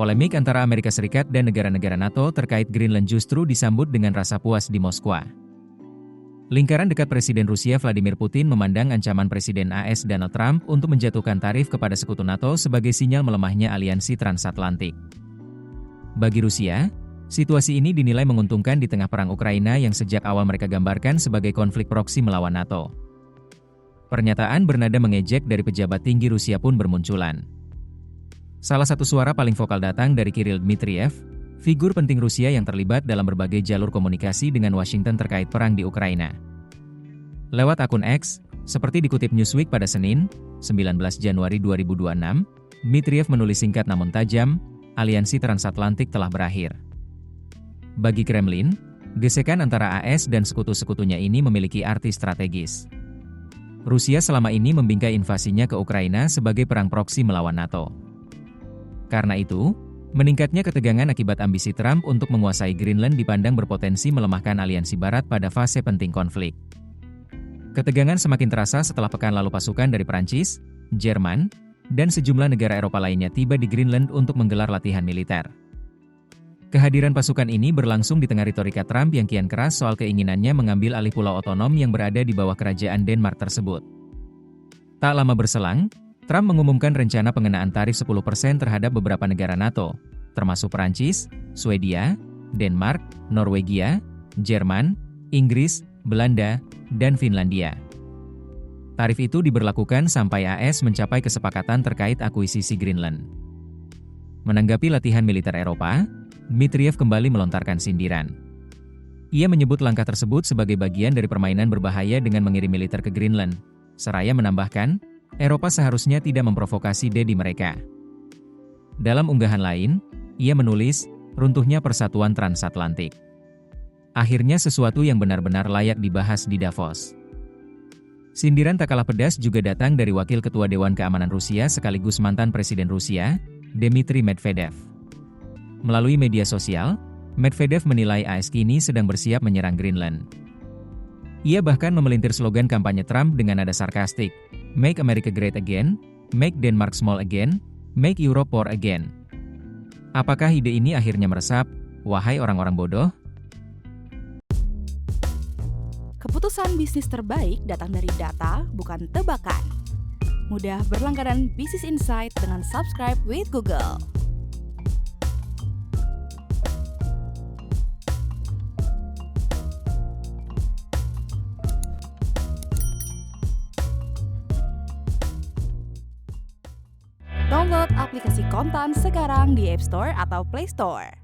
Polemik antara Amerika Serikat dan negara-negara NATO terkait Greenland justru disambut dengan rasa puas di Moskwa. Lingkaran dekat Presiden Rusia Vladimir Putin memandang ancaman Presiden AS Donald Trump untuk menjatuhkan tarif kepada sekutu NATO sebagai sinyal melemahnya aliansi transatlantik. Bagi Rusia, situasi ini dinilai menguntungkan di tengah perang Ukraina yang sejak awal mereka gambarkan sebagai konflik proksi melawan NATO. Pernyataan bernada mengejek dari pejabat tinggi Rusia pun bermunculan. Salah satu suara paling vokal datang dari Kirill Dmitriev, figur penting Rusia yang terlibat dalam berbagai jalur komunikasi dengan Washington terkait perang di Ukraina. Lewat akun X, seperti dikutip Newsweek pada Senin, 19 Januari 2026, Dmitriev menulis singkat namun tajam, aliansi transatlantik telah berakhir. Bagi Kremlin, gesekan antara AS dan sekutu-sekutunya ini memiliki arti strategis. Rusia selama ini membingkai invasinya ke Ukraina sebagai perang proksi melawan NATO. Karena itu, meningkatnya ketegangan akibat ambisi Trump untuk menguasai Greenland dipandang berpotensi melemahkan aliansi Barat pada fase penting konflik. Ketegangan semakin terasa setelah pekan lalu pasukan dari Prancis, Jerman, dan sejumlah negara Eropa lainnya tiba di Greenland untuk menggelar latihan militer. Kehadiran pasukan ini berlangsung di tengah retorika Trump yang kian keras soal keinginannya mengambil alih pulau otonom yang berada di bawah kerajaan Denmark tersebut. Tak lama berselang, Trump mengumumkan rencana pengenaan tarif 10% terhadap beberapa negara NATO, termasuk Perancis, Swedia, Denmark, Norwegia, Jerman, Inggris, Belanda, dan Finlandia. Tarif itu diberlakukan sampai AS mencapai kesepakatan terkait akuisisi Greenland. Menanggapi latihan militer Eropa, Dmitriev kembali melontarkan sindiran. Ia menyebut langkah tersebut sebagai bagian dari permainan berbahaya dengan mengirim militer ke Greenland, seraya menambahkan, Eropa seharusnya tidak memprovokasi di mereka. Dalam unggahan lain, ia menulis, runtuhnya persatuan transatlantik. Akhirnya sesuatu yang benar-benar layak dibahas di Davos. Sindiran tak kalah pedas juga datang dari Wakil Ketua Dewan Keamanan Rusia sekaligus mantan Presiden Rusia, Dmitry Medvedev. Melalui media sosial, Medvedev menilai AS kini sedang bersiap menyerang Greenland. Ia bahkan memelintir slogan kampanye Trump dengan nada sarkastik, Make America Great Again, Make Denmark Small Again, Make Europe Poor Again. Apakah ide ini akhirnya meresap? Wahai orang-orang bodoh? Keputusan bisnis terbaik datang dari data, bukan tebakan. Mudah berlangganan Business Insight dengan subscribe with Google. Download aplikasi Kontan sekarang di App Store atau Play Store.